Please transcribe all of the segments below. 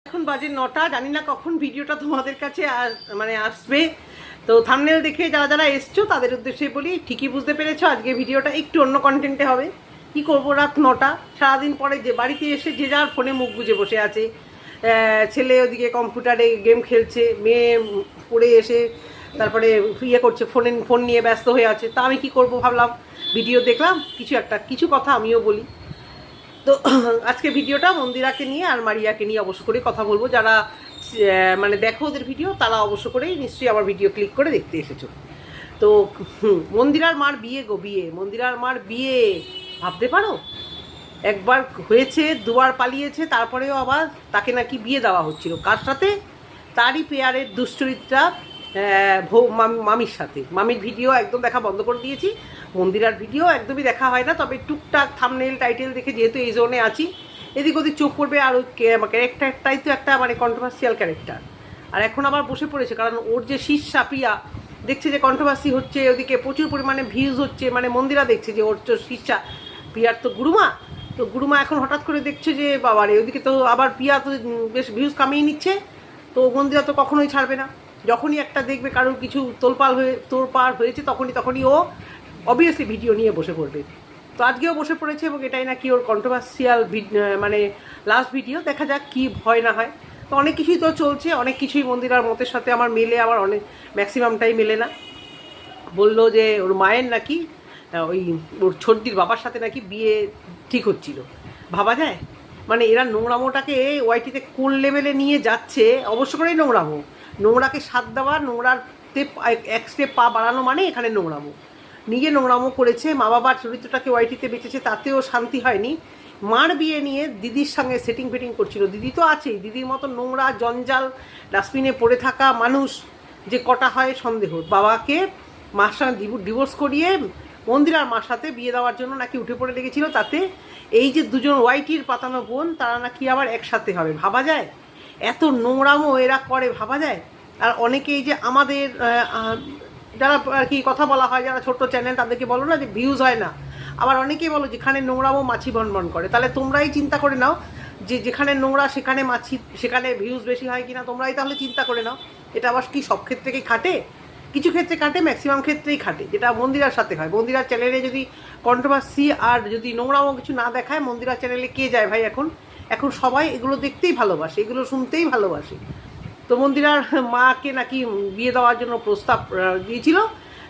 এখন বাজে 9টা, জানি না কখন ভিডিওটা তোমাদের কাছে আসবে। তো থাম্বনেল দেখে যারা যারা এসছো তাদের উদ্দেশ্যে বলি, ঠিকই বুঝতে পেরেছো আজকে ভিডিওটা একটু অন্য কন্টেন্টে হবে। কি করব, রাত 9টা, সারাদিন পরে যে বাড়িতে এসে যে যার ফোনে মুখ গুজে বসে আছে। ছেলে ওদিকে কম্পিউটারে গেম খেলছে, মেয়ে পড়ে এসে তারপরে করছে, ফোন নিয়ে ব্যস্ত হয়ে আছে। তা আমি কি করব ভাবলাম, ভিডিও দেখলাম, কিছু কথা আমিও বলি। তো আজকে ভিডিওটা মন্দিরাকে নিয়ে আর মারিয়াকে নিয়ে অবশ্য করে কথা বলবো। যারা দেখো ওদের ভিডিও তারা অবশ্য করেই নিশ্চয়ই আমার ভিডিও ক্লিক করে দেখতে এসেছো। তো মন্দিরার মার বিয়ে গো, বিয়ে, মন্দিরার মার বিয়ে, ভাবতে পারো? একবার হয়েছে, দুবার পালিয়েছে, তারপরেও আবার তাকে নাকি বিয়ে দেওয়া হচ্ছিল। কার সাথে? তারই পেয়ারের দুশ্চরিত্রা মামির সাথে। মামির ভিডিও একদম দেখা বন্ধ করে দিয়েছি, মন্দিরার ভিডিও একদমই দেখা হয় না। তবে টুকটাক থাম্বনেল টাইটেল দেখে, যেহেতু এই জোনে আছি, এদিক ওদিক চোখ পড়বে। আর ওই ক্যারেক্টারটাই তো একটা কন্ট্রোভার্সিয়াল ক্যারেক্টার। আর এখন আবার বসে পড়েছে, কারণ ওর যে শীর্ষা প্রিয়া দেখছে যে কন্ট্রোভার্সি হচ্ছে, ওদিকে প্রচুর পরিমাণে ভিউজ হচ্ছে। মন্দিরা দেখছে যে ওর তো শীর্ষা, প্রিয়ার তো গুরুমা, তো গুরুমা এখন হঠাৎ করে দেখছে যে বাবারে, ওদিকে তো আবার প্রিয়া তো বেশ ভিউজ কামিয়ে নিচ্ছে। তো মন্দিরা তো কখনোই ছাড়বে না। যখনই একটা দেখবে কারোর কিছু তোলপাড় হয়েছে, তখনই ও অবভিয়াসলি ভিডিও নিয়ে বসে পড়বে। তো আজকেও বসে পড়েছে, এবং এটাই নাকি ওর কন্ট্রোভার্সিয়াল লাস্ট ভিডিও। দেখা যাক কি হয় না হয়। তো অনেক কিছুই তো চলছে, অনেক কিছুই মন্দিরার মতের সাথে আমার মেলে, আবার অনেক ম্যাক্সিমামটাই মেলে না। বললো যে ওর মায়ের নাকি ওই ওর ছোটদির বাবার সাথে নাকি বিয়ে ঠিক হচ্ছিল। ভাবা যায়? এরা নোংরামোটাকে ওয়াইটিতে কোন লেভেলে নিয়ে যাচ্ছে। অবশ্য করেই নোংরাকে সাথ দেওয়া, নোংরাতে এক স্টেপ পা বাড়ানো, এখানে নোংরামো। নিজে নোংরামো করেছে, মা বাবার চরিত্রটাকে ওয়াইটিতে বেঁচেছে, তাতেও শান্তি হয়নি। মার বিয়ে নিয়ে দিদির সঙ্গে সেটিং ফেটিং করছিল। দিদি তো আছেই, দিদির মতো নোংরা জঞ্জাল ডাস্টবিনে পড়ে থাকা মানুষ যে কটা হয় সন্দেহ। বাবাকে মার সঙ্গে ডিভোর্স করিয়ে মন্দিরার মার সাথে বিয়ে দেওয়ার জন্য নাকি উঠে পড়ে লেগেছিল। তাতে এই যে দুজন ওয়াইটির পাতানো বোন, তারা নাকি আবার একসাথে হবে। ভাবা যায়? এত নোংরামো এরা করে, ভাবা যায়? আর অনেকেই যে আমাদের যারা আর কি কথা বলা হয়, যারা ছোট্ট চ্যানেল, তাদেরকে বলো না যে ভিউজ হয় না। আবার অনেকেই বলো যেখানে নোংরামো মাছি বনবন করে। তাহলে তোমরাই চিন্তা করে নাও যে যেখানে নোংরা সেখানে মাছি, সেখানে ভিউজ বেশি হয় কিনা। তোমরাই তাহলে চিন্তা করে নাও। এটা আবার কি সব ক্ষেত্রে কি খাটে? কিছু ক্ষেত্রে খাটে, ম্যাক্সিমাম ক্ষেত্রেই খাটে। যেটা মন্দিরার সাথে হয়। মন্দিরার চ্যানেলে যদি কন্ট্রোভার্সি আর যদি নোংরামো কিছু না দেখায়, মন্দিরার চ্যানেলে কে যায় ভাই? এখন সবাই এগুলো দেখতেই ভালোবাসে, এগুলো শুনতেই ভালোবাসে। তো মন্দিরার মাকে নাকি বিয়ে দেওয়ার জন্য প্রস্তাব দিয়েছিল।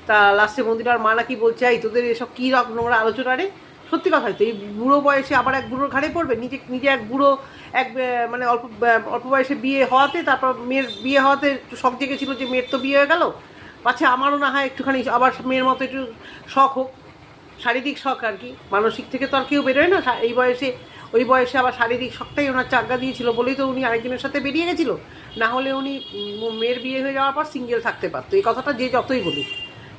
তা লাস্টে মন্দিরার মা নাকি বলছে, এই তোদের এসব কী রকম নোংরা আলোচনা রে। সত্যি কথা, হয়তো এই বুড়ো বয়সে আবার এক বুড়োর ঘাড়ে পড়বে। নিজে এক বুড়ো, এক অল্প বয়সে বিয়ে হওয়াতে, তারপর মেয়ের বিয়ে হওয়াতে শখ জেগেছিল যে মেয়ের তো বিয়ে হয়ে গেল, পাছে আমারও না হয় একটুখানি আবার মেয়ের মতো একটু শখ হোক, শারীরিক শখ আর কি। মানসিক থেকে তো আর কেউ বেরোয় না এই বয়সে। ওই বয়সে আবার শারীরিক শখটাই ওনার চাঙ্গা দিয়েছিল বলেই তো উনি আরেকজনের সাথে বেরিয়ে গেছিলো। না হলে উনি মেয়ের বিয়ে হয়ে যাওয়ার পর সিঙ্গেল থাকতে পারতো। এই কথাটা যে যতই বলুক,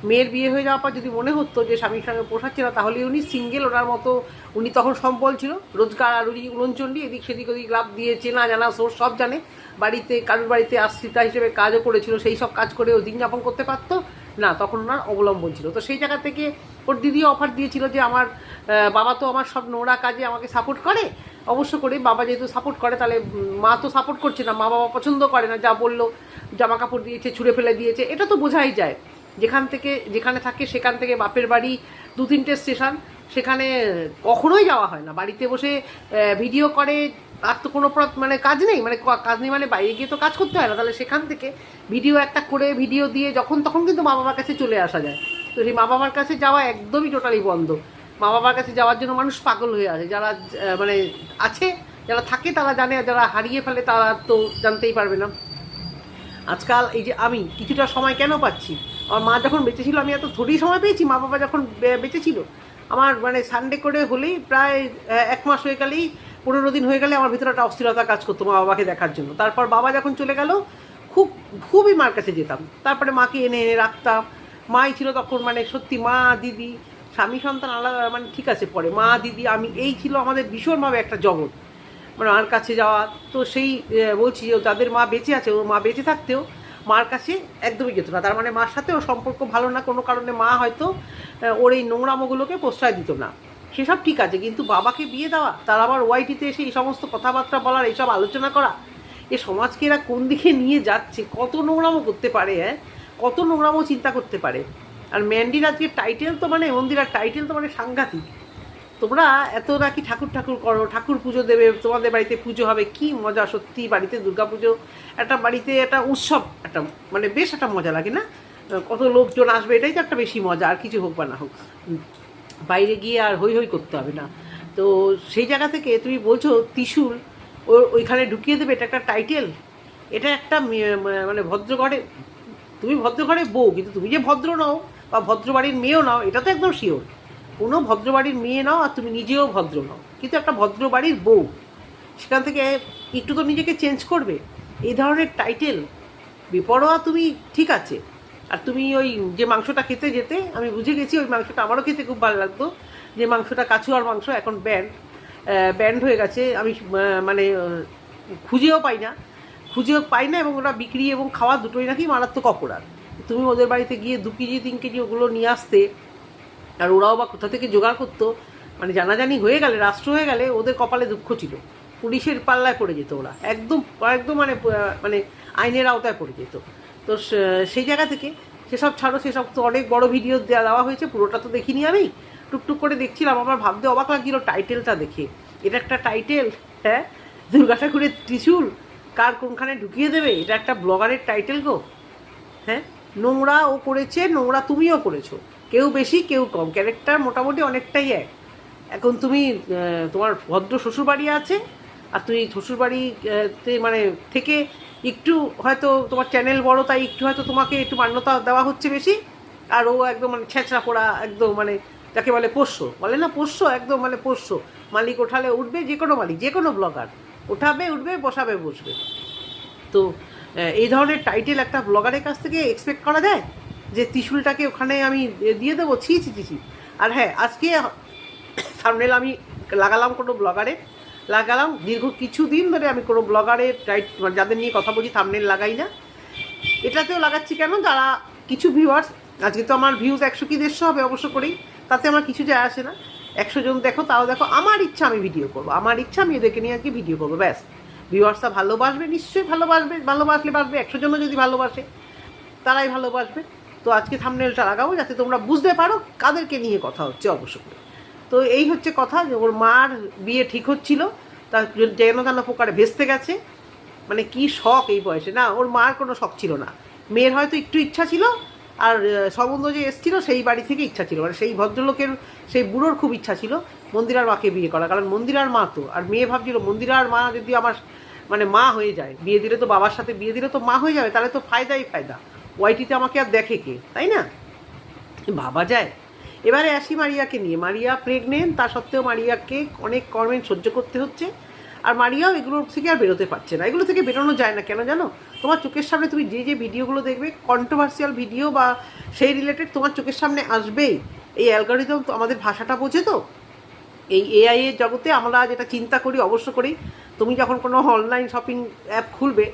মেয়ের বিয়ে হয়ে যাওয়ার পর যদি মনে হতো যে স্বামীর সঙ্গে পোষাচ্ছে না, তাহলে উনি সিঙ্গেল, ওনার মতো। উনি তখন সম্বল ছিল, রোজগার আর উনি উলনচণ্ডী, এদিক সেদিক ওদিক লাভ দিয়ে চেনা জানা সোর্স সব জানে। বাড়িতে কারোর বাড়িতে আশ্রিতা হিসেবে কাজও করেছিল, সেই সব কাজ করে ও দিন যাপন করতে পারতো না। তখন ওনার অবলম্বন ছিল। তো সেই জায়গা থেকে ওর দিদিও অফার দিয়েছিল যে আমার বাবা তো আমার সব নোংরা কাজে আমাকে সাপোর্ট করে। অবশ্য করে বাবা যেহেতু সাপোর্ট করে, তাহলে মা তো সাপোর্ট করছে না, মা বাবা পছন্দ করে না। যা বললো, জামা কাপড় দিয়েছে, ছুঁড়ে ফেলে দিয়েছে, এটা তো বোঝাই যায়। যেখানে থাকে সেখান থেকে বাপের বাড়ি 2-3টে স্টেশন, সেখানে কখনোই যাওয়া হয় না। বাড়িতে বসে ভিডিও করে, আর তো কোনো কাজ নেই, কাজ নেই বাইরে গিয়ে তো কাজ করতে হয় না। তাহলে সেখান থেকে ভিডিও একটা করে, ভিডিও দিয়ে যখন তখন কিন্তু মা বাবার কাছে চলে আসা যায়। তো সেই মা বাবার কাছে যাওয়া একদমই টোটালি বন্ধ। মা বাবার কাছে যাওয়ার জন্য মানুষ পাগল হয়ে আছে। যারা আছে, যারা থাকে তারা জানে, আর যারা হারিয়ে ফেলে তারা তো জানতেই পারবে না। আজকাল এই যে আমি কিছুটা সময় কেন পাচ্ছি, আমার মা যখন বেঁচে ছিল আমি এত থোড়ি সময় পেয়েছি। মা বাবা যখন বেঁচে ছিল, আমার সানডে করে হলেই প্রায় 1 মাস হয়ে গেলেই, 15 দিন হয়ে গেলে আমার ভিতরে একটা অস্থিরতা কাজ করতো মা বাবাকে দেখার জন্য। তারপর বাবা যখন চলে গেল, খুবই মার কাছে যেতাম। তারপরে মাকে এনে এনে রাখতাম। মাই ছিল তখন, সত্যি মা দিদি, স্বামী সন্তান আলাদা, ঠিক আছে পরে মা দিদি আমি, এই ছিল আমাদের ভীষণভাবে একটা জগৎ, মার কাছে যাওয়া। তো সেই বলছি যে যাদের মা বেঁচে আছে, ও মা বেঁচে থাকতেও মার কাছে একদমই যেত না। তার মার সাথেও সম্পর্ক ভালো না, কোনো কারণে মা হয়তো ওর এই নোংরামোগুলোকে প্রশ্রয় দিত না। সেসব ঠিক আছে, কিন্তু বাবাকে বিয়ে দেওয়া, তার আবার ওয়াইটিতে এসে এই সমস্ত কথাবার্তা বলার, এইসব আলোচনা করা, এ সমাজকে এরা কোন দিকে নিয়ে যাচ্ছে, কত নোংরামো করতে পারে, হ্যাঁ কত নোংরামো চিন্তা করতে পারে। আর ম্যান্ডির আজকে টাইটেল তো মানে মন্দিরার টাইটেল তো মানে সাংঘাতিক। তোমরা এত নাকি ঠাকুর ঠাকুর করো, ঠাকুর পুজো দেবে, তোমাদের বাড়িতে পুজো হবে, কি মজা সত্যি। বাড়িতে দুর্গা পুজো একটা বাড়িতে একটা উৎসব, একটা মানে বেশ একটা মজা লাগে না, কত লোকজন আসবে, এটাই তো একটা বেশি মজা, আর কিছু হোক বা না হোক, বাইরে গিয়ে আর হই হই করতে হবে না। তো সেই জায়গা থেকে তুমি বলছো ত্রিশূল ওইখানে ঢুকিয়ে দেবে, এটা একটা টাইটেল, এটা একটা মানে ভদ্রঘরে, তুমি ভদ্রঘরে বউ, কিন্তু তুমি যে ভদ্র নাও বা ভদ্রবাড়ির মেয়েও নাও এটা তো একদম শিওর। কোনো ভদ্রবাড়ির মেয়ে নাও আর তুমি নিজেও ভদ্র নাও, কিন্তু একটা ভদ্রবাড়ির বউ, সেখান থেকে একটু তো নিজেকে চেঞ্জ করবে। এই ধরনের টাইটেল বেপরোয়া তুমি, ঠিক আছে। আর তুমি ওই যে মাংসটা খেতে যেতে, আমি বুঝে গেছি ওই মাংসটা আমারও খেতে খুব ভালো লাগতো, যে মাংসটা কাছুয়ার মাংস, এখন ব্যান্ড হয়ে গেছে, আমি মানে খুঁজেও পাই না, এবং ওরা বিক্রি এবং খাওয়া দুটোই নাকি মারাত্মক অপরাধ। তুমি ওদের বাড়িতে গিয়ে 2 কেজি 3 কেজি ওগুলো নিয়ে আসতে, আর ওরাও বা কোথা থেকে জোগাড় করতো, মানে জানাজানি হয়ে গেলে, রাষ্ট্র হয়ে গেলে ওদের কপালে দুঃখ ছিল, পুলিশের পাল্লায় পড়ে যেত ওরা, একদম একদম মানে মানে আইনের আওতায় পড়ে যেত। তো সেই জায়গা থেকে সেসব ছাড়ো, সেসব তো অনেক বড় ভিডিও দেওয়া হয়েছে, পুরোটা তো দেখিনি আমি, টুকটুক করে দেখছিলাম, আমার ভাবতে অবাক লাগছিল টাইটেলটা দেখে, এটা একটা টাইটেল, হ্যাঁ দুর্গা ঠাকুরের ত্রিশূল কার কোনখানে ঢুকিয়ে দেবে, এটা একটা ব্লগারের টাইটেল গো। হ্যাঁ নোংরা ও করেছে, নোংরা তুমিও করেছো, কেউ বেশি কেউ কম, ক্যারেক্টার মোটামুটি অনেকটাই এক। এখন তুমি তোমার ভদ্র শ্বশুরবাড়ি আছে, আর তুমি শ্বশুরবাড়িতে মানে থেকে একটু হয়তো তোমার চ্যানেল বড়, তাই একটু হয়তো তোমাকে একটু মান্যতা দেওয়া হচ্ছে বেশি, আর ও একদম মানে ছেঁচড়া পোড়া, একদম মানে যাকে বলে পোষ্য, বলে না পোষ্য, একদম মানে পোষ্য, মালিক ওঠালে উঠবে, যে কোনো মালিক, যে কোনো ব্লগার ওঠাবে উঠবে, বসাবে বসবে। তো এই ধরনের টাইটেল একটা ব্লগারের কাছ থেকে এক্সপেক্ট করা যায়, যে ত্রিশূলটাকে ওখানে আমি দিয়ে দেবো, ছি ছি ছি ছি। আর হ্যাঁ আজকে থাম্বনেল আমি লাগালাম দীর্ঘ কিছুদিন ধরে আমি কোনো ব্লগারের মানে যাদের নিয়ে কথা বলছি থাম্বনেল লাগাই না। এটাতেও লাগাচ্ছি কেন, যারা কিছু ভিউয়ার্স, আজকে তো আমার ভিউজ 100 কি 150 হবে অবশ্য করেই, তাতে আমার কিছু যায় আসে না, 100 জন দেখো তাও দেখো, আমার ইচ্ছা আমি ভিডিও করবো, আমার ইচ্ছা আমি এদেরকে নিয়ে আজকে ভিডিও করবো, ব্যাস। ভিউয়ার্সরা ভালোবাসবে, নিশ্চয়ই ভালোবাসলে বাসবে, 100 জনও যদি ভালোবাসে তারাই ভালোবাসবে। তো আজকে থাম্বনেলটা লাগাবো যাতে তোমরা বুঝতে পারো কাদেরকে নিয়ে কথা হচ্ছে অবশ্য করে। তো এই হচ্ছে কথা, যে ওর মার বিয়ে ঠিক হচ্ছিল, তার যেন তেন প্রকারে ভেস্তে গেছে, মানে কি শখ এই বয়সে, না ওর মার কোনো শখ ছিল না, মেয়ের হয়তো একটু ইচ্ছা ছিল, আর সম্বন্ধ যে এসেছিল সেই বাড়ি থেকে ইচ্ছা ছিল, মানে সেই ভদ্রলোকের, সেই বুড়োর খুব ইচ্ছা ছিল মন্দিরার মাকে বিয়ে করা, কারণ মন্দিরার মা তো, আর মেয়ে ভাবছিল মন্দিরার মা যদি আমার মানে মা হয়ে যায়, বিয়ে দিলে তো বাবার সাথে বিয়ে দিলে তো মা হয়ে যাবে, তাহলে তো ফায়দাই ফায়দা, ওয়াইটিতে আমাকে আর দেখে কে, তাই না, ভাবা যায়। এবারে আসি মারিয়াকে নিয়ে, মারিয়া প্রেগনেন্ট, তা সত্ত্বেও মারিয়াকে অনেক কমেন্ট সহ্য করতে হচ্ছে, আর মারিয়াও এগুলোর থেকে আর বেরোতে পারছে না, এগুলো থেকে বেরোনো যায় না কেন জানো, তোমার চোখের সামনে তুমি যে ভিডিওগুলো দেখবে কন্ট্রোভার্সিয়াল ভিডিও বা সেই রিলেটেড তোমার চোখের সামনে আসবেই। এই অ্যালগরিদম তো আমাদের ভাষাটা বোঝে, তো এই এআই এর জগতে আমরা যেটা চিন্তা করি অবশ্য করি, তুমি যখন কোনো অনলাইন শপিং অ্যাপ খুলবে,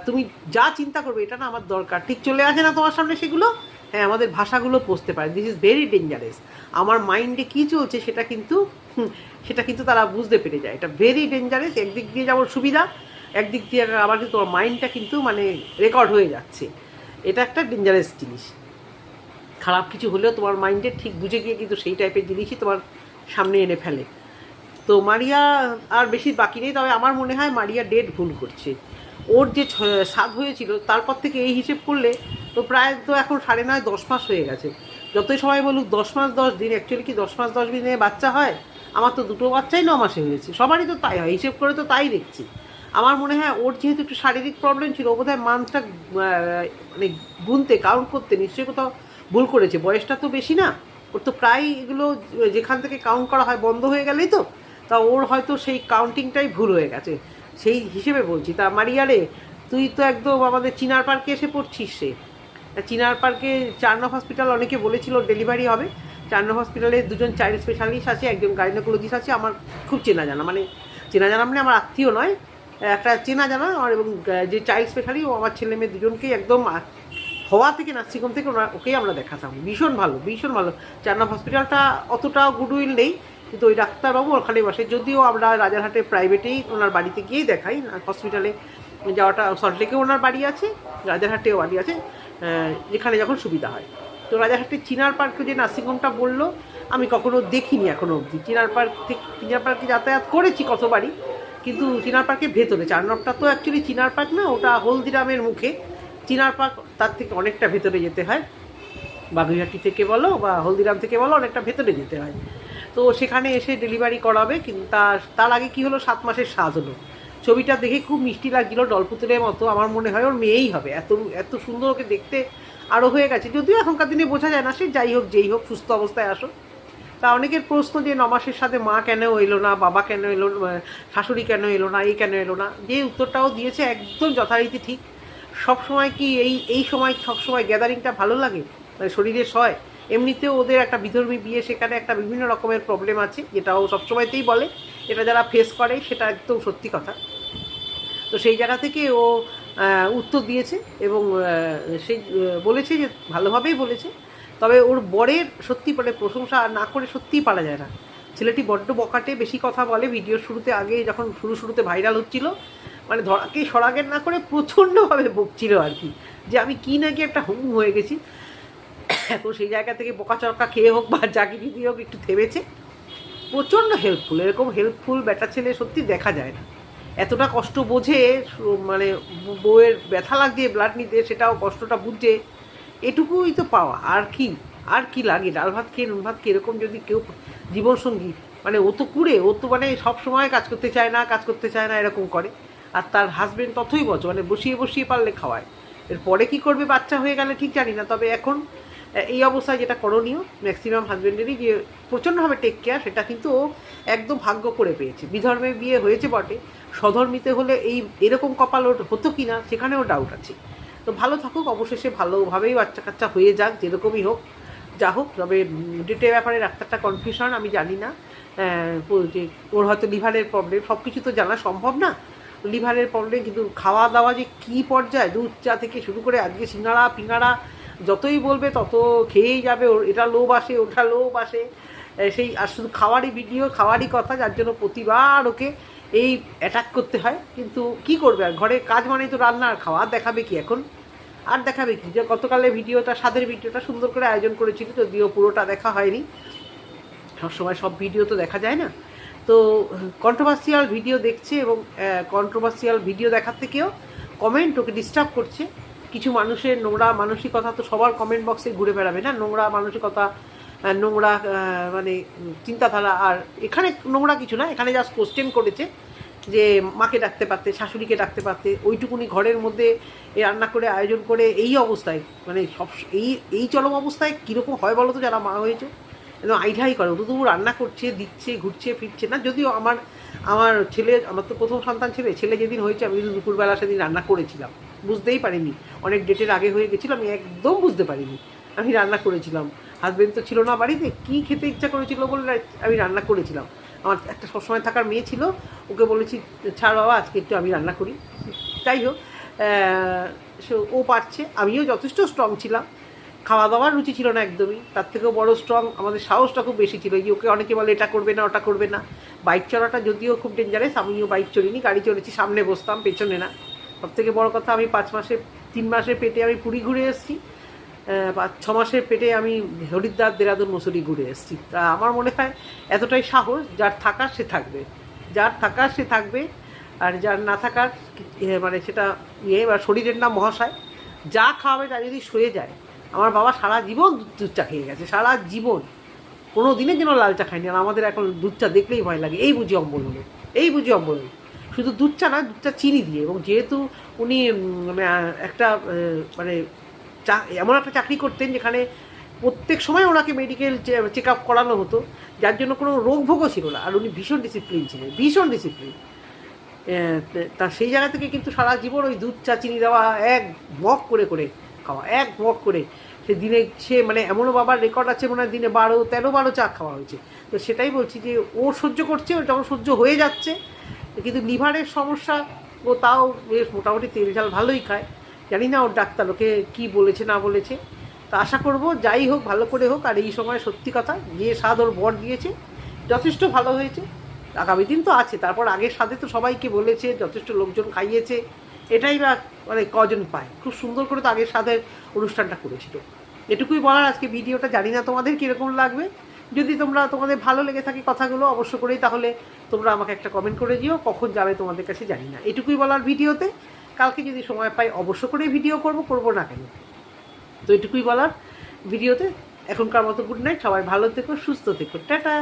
তুমি যা চিন্তা করবে এটা না আমার দরকার, ঠিক চলে আসে না তোমার সামনে সেগুলো, হ্যাঁ আমাদের ভাষাগুলো পৌঁছতে পারে, দিস ইজ ভেরি ডেঞ্জারাস। আমার মাইন্ডে কী চলছে সেটা কিন্তু তারা বুঝতে পেরে যায়, এটা ভেরি ডেঞ্জারাস। একদিক দিয়ে যেমন সুবিধা, একদিক দিয়ে আবার কিন্তু তোমার মাইন্ডটা কিন্তু মানে রেকর্ড হয়ে যাচ্ছে, এটা একটা ডেঞ্জারাস জিনিস। খারাপ কিছু হলেও তোমার মাইন্ডে ঠিক বুঝে গিয়ে কিন্তু সেই টাইপের জিনিসই তোমার সামনে এনে ফেলে। তো মারিয়া আর বেশি বাকি নেই, তবে আমার মনে হয় মারিয়া ডেট ভুল করছে। ওর যে 7 হয়েছিল তারপর থেকে এই হিসেব করলে তো প্রায় তো এখন 9.5-10 মাস হয়ে গেছে। যতই সবাই বলুক 10 মাস 10 দিন, অ্যাকচুয়ালি কি 10 মাস 10 দিনে বাচ্চা হয়? আমার তো 2টো বাচ্চাই 9 মাসে হয়েছে, সবারই তো তাই হয়, হিসেব করে তো তাই দেখছি। আমার মনে হয় ওর যেহেতু একটু শারীরিক প্রবলেম ছিল, ও বোধহয় মান্থটা মানে গুনতে কাউন্ট করতে নিশ্চয়ই কোথাও ভুল করেছে, বয়সটা তো বেশি না ওর, তো প্রায় এগুলো যেখান থেকে কাউন্ট করা হয় বন্ধ হয়ে গেলেই তো, তা ওর হয়তো সেই কাউন্টিংটাই ভুল হয়ে গেছে, সেই হিসেবে বলছি। তা মারিয়ারে তুই তো একদম আমাদের চিনার পার্কে এসে পড়ছিস, চিনার পার্কে 4 নং হসপিটাল, অনেকে বলেছিল ডেলিভারি হবে, 4 নং হসপিটালে 2জন চাইল্ড স্পেশালিস্ট আছে, একজন গাইনোকোলজিস্ট আছে, আমার খুব চেনা জানা, মানে চেনা জানা মানে আমার আত্মীয় নয়, একটা চেনা জানা, আর এবং যে চাইল্ড স্পেশালি ও আমার ছেলে মেয়ে দুজনকেই একদম হওয়া থেকে নার্সিংহোম থেকে ওকেই আমরা দেখাতাম, ভীষণ ভালো ভীষণ ভালো। 4 নং হসপিটালটা অতটাও গুডউইল নেই, কিন্তু ওই ডাক্তারবাবু ওখানে বসে। যদিও আমরা রাজারহাটে প্রাইভেটেই ওনার বাড়িতে গিয়েই দেখাই, হসপিটালে যাওয়াটা, সল্টলেকেও ওনার বাড়ি আছে, রাজারহাটেও বাড়ি আছে, যেখানে যখন সুবিধা হয়। তো রাজারহাটে চিনার পার্কে যে নার্সিংহোমটা বললো, আমি কখনো দেখিনি এখনো অবধি। চিনার পার্কে যাতায়াত করেছি কতবারই, কিন্তু চিনার পার্কের ভেতরে, চারনবটা তো অ্যাকচুয়ালি চিনার পার্ক না, ওটা হলদিরামের মুখে। চিনার পার্ক তার থেকে অনেকটা ভেতরে যেতে হয়, বাগুইহাটি থেকে বলো বা হলদিরাম থেকে বলো, অনেকটা ভেতরে যেতে হয়। তো সেখানে এসে ডেলিভারি করাবে, কিন্তু তার আগে কি হলো, 7 মাসের স্বাদ হলো। ছবিটা দেখে খুব মিষ্টি লাগছিল, ডলপুতুলের মতো। আমার মনে হয় ওর মেয়েই হবে, এত এত সুন্দর ওকে দেখতে আরও হয়ে গেছে। যদিও এখনকার দিনে বোঝা যায় না, সে যাই হোক যেই হোক, সুস্থ অবস্থায় আসো। তা অনেকের প্রশ্ন যে 9 মাসের সাথে মা কেন এলো না, বাবা কেন এলো, শাশুড়ি কেন এলো না, এই কেন এলো না, যে উত্তরটাও দিয়েছে একদম যথারীতি ঠিক। সবসময় কি এই সময় সবসময় গ্যাদারিংটা ভালো লাগে, মানে শরীরে সয়? এমনিতেও ওদের একটা বিধর্মী বিয়ে, সেখানে একটা বিভিন্ন রকমের প্রবলেম আছে, যেটাও সবসময়তেই বলে। এটা যারা ফেস করে সেটা একদম সত্যি কথা। তো সেই জায়গা থেকে ও উত্তর দিয়েছে, এবং সেই বলেছে যে ভালোভাবেই বলেছে। তবে ওর বরের সত্যি মানে প্রশংসা না করে সত্যিই পারা যায় না। ছেলেটি বড্ড বকাটে, বেশি কথা বলে। ভিডিওর শুরুতে, আগে যখন শুরুতে ভাইরাল হচ্ছিল, মানে ধরাকে সরাগের না করে প্রচণ্ডভাবে বকছিল আর কি, যে আমি কি নাকি একটা হুম হয়ে গেছি। তো সেই জায়গা থেকে বকাচরকা খেয়ে হোক বা যা কিছু দিয়ে হোক একটু থেমেছে। প্রচণ্ড হেল্পফুল, এরকম হেল্পফুল বেটা ছেলে সত্যি দেখা যায় না। এতটা কষ্ট বোঝে, মানে বউয়ের ব্যথা লাগছে ব্লাড নিতে, সেটাও কষ্টটা বুঝছে, এটুকুই তো পাওয়া। আর কি লাগে? ডাল ভাত খেয়ে নুন ভাত খেয়ে এরকম যদি কেউ জীবনসঙ্গী, মানে ও তো কুড়ে, ও তো মানে সব সময় কাজ করতে চায় না এরকম করে। আর তার হাজবেন্ড ততই বছর, মানে বসিয়ে পারলে খাওয়ায়। এরপরে কি করবে বাচ্চা হয়ে গেলে ঠিক জানি না। তবে এখন এই অবস্থায় যেটা করণীয় ম্যাক্সিমাম হাজবেন্ডেরই, যে প্রচণ্ডভাবে টেক কেয়ার, সেটা কিন্তু ও একদম ভাগ্য করে পেয়েছে। বিধর্মে বিয়ে হয়েছে বটে, স্বধর্মীতে হলে এরকম কপাল ওর হতো কি না সেখানেও ডাউট আছে। তো ভালো থাকুক, অবশেষে ভালোভাবেই বাচ্চা কাচ্চা হয়ে যাক, যেরকমই হোক যা হোক। তবে ডেটের ব্যাপারে ডাক্তারটা কনফিউশন, আমি জানি না যে ওর হয়তো লিভারের প্রবলেম, সব কিছু তো জানা সম্ভব না। লিভারের প্রবলেম, কিন্তু খাওয়া দাওয়া যে কী পর্যায়ে, দুধ চা থেকে শুরু করে আজকে সিঙ্গাড়া পিঙ্গাড়া যতই বলবে তত খেয়েই যাবে। ওর এটা লোভ আসে, ওটা লোভ আসে, সেই আর শুধু খাওয়ারই ভিডিও, খাওয়ারই কথা, যার জন্য প্রতিবার ওকে এই অ্যাটাক করতে হয়। কিন্তু কি করবে, আর ঘরে কাজ মানেই তো রান্না আর খাওয়া। আর দেখাবে কি এখন, আর দেখাবে কি? যে গতকালের ভিডিওটা, স্বাদের ভিডিওটা সুন্দর করে আয়োজন করেছিল, যদিও পুরোটা দেখা হয়নি, সবসময় সব ভিডিও তো দেখা যায় না। তো কন্ট্রোভার্সিয়াল ভিডিও দেখছে, এবং কন্ট্রোভার্সিয়াল ভিডিও দেখার থেকেও কমেন্ট ওকে ডিস্টার্ব করছে। কিছু মানুষের নোংরা মানসিকতা তো সবার কমেন্ট বক্সে ঘুরে বেড়াবে না, নোংরা মানসিকতা, নোংরা মানে চিন্তাধারা। আর এখানে নোংরা কিছু না, এখানে জাস্ট কোশ্চেন করেছে যে মাকে ডাকতে পারতে, শাশুড়িকে ডাকতে পারতে, ওইটুকুনি ঘরের মধ্যে রান্না করে আয়োজন করে এই অবস্থায়, মানে সব এই চরম অবস্থায় কীরকম হয় বলো তো, যারা মা হয়েছে একদম আইঢাই করে। তবু রান্না করছে, দিচ্ছে, ঘুরছে ফিরছে না। যদিও আমার ছেলে, আমার তো প্রথম সন্তান ছেলে যেদিন হয়েছে, আমি কিন্তু দুপুরবেলা সেদিন রান্না করেছিলাম, বুঝতেই পারিনি। অনেক ডেটের আগে হয়ে গেছিলো, আমি একদম বুঝতে পারিনি, আমি রান্না করেছিলাম। হাজবেন্ড তো ছিল না বাড়িতে, কী খেতে ইচ্ছা করেছিল বলে আমি রান্না করেছিলাম। আমার একটা সবসময় থাকার মেয়ে ছিল, ওকে বলেছি ছাড় বাবা আজকে একটু আমি রান্না করি। যাই হোক, ও পারছে, আমিও যথেষ্ট স্ট্রং ছিলাম। খাওয়া দাওয়ার রুচি ছিল না একদমই, তার থেকেও বড় স্ট্রং আমাদের সাহসটা খুব বেশি ছিল। যে ওকে অনেকে বলে এটা করবে না, ওটা করবে না। বাইক চড়াটা যদিও খুব ডেঞ্জারাস, আমিও বাইক চড়িনি, গাড়ি চড়েছি, সামনে বসতাম, পেছনে না। সব থেকে বড় কথা, আমি 3 মাসের পেটে আমি পুরী ঘুরে এসেছি, 6 মাসের পেটে আমি হরিদ্বার দেরাদুন মসুরি ঘুরে এসেছি। তা আমার মনে হয় এতটাই সাহস, যার থাকার সে থাকবে, আর যার না থাকার মানে সেটা বা শরীরের নাম মহাশয়। যা খাওয়াবে তা যদি সয়ে যায়। আমার বাবা সারা জীবন দুধ চা খেয়ে গেছে, সারা জীবন, কোনো দিনের জন্য লাল চা খায়নি। আর আমাদের এখন দুধ চা দেখলেই ভয় লাগে, এই বুঝি অম্বল হলো। শুধু দুধ চা না, দুধ চা চিনি দিয়ে। এবং যেহেতু উনি একটা মানে এমন একটা চাকরি করতেন যেখানে প্রত্যেক সময় ওনাকে মেডিকেল চেক আপ করানো হতো, যার জন্য কোনো রোগ ভোগও ছিল না। আর উনি ভীষণ ডিসিপ্লিন ছিলেন, তা সেই জায়গা থেকে কিন্তু সারা জীবন ওই দুধ চা চিনি দেওয়া, এক মগ করে খাওয়া, সে দিনে সে মানে এমনও বাবার রেকর্ড আছে, মনে হয় দিনে 13-12 চা খাওয়া হয়েছে। তো সেটাই বলছি যে ও সহ্য করছে, ও যখন সহ্য হয়ে যাচ্ছে। কিন্তু লিভারের সমস্যা, ও তাও বেশ মোটামুটি তেল ঝাল ভালোই খায়। জানি না ওর ডাক্তার ওকে কী বলেছে না বলেছে। তো আশা করব যাই হোক, ভালো করে হোক। আর এই সময় সত্যি কথা, যে স্বাদ ওর বর দিয়েছে, যথেষ্ট ভালো হয়েছে। আগামী দিন তো আছে, তারপর আগের সাথে তো সবাইকে বলেছে, যথেষ্ট লোকজন খাইয়েছে, এটাই বা মানে কজন পায়। খুব সুন্দর করে তো আগের সাথে অনুষ্ঠানটা করেছিল। এটুকুই বলার আজকে ভিডিওটা। জানি না তোমাদের কীরকম লাগবে। যদি তোমাদের ভালো লেগে থাকে কথাগুলো অবশ্য করেই, তাহলে তোমরা আমাকে একটা কমেন্ট করে দিও। কখন যাবে তোমাদের কাছে জানি না। এটুকুই বলার ভিডিওতে। কালকে যদি সময় পাই অবশ্য করে ভিডিও করবো না কেন। তো এটুকুই বলার ভিডিওতে। এখনকার মতো গুড নাইট, সবাই ভালো থেকো, সুস্থ থেকো, টাটা।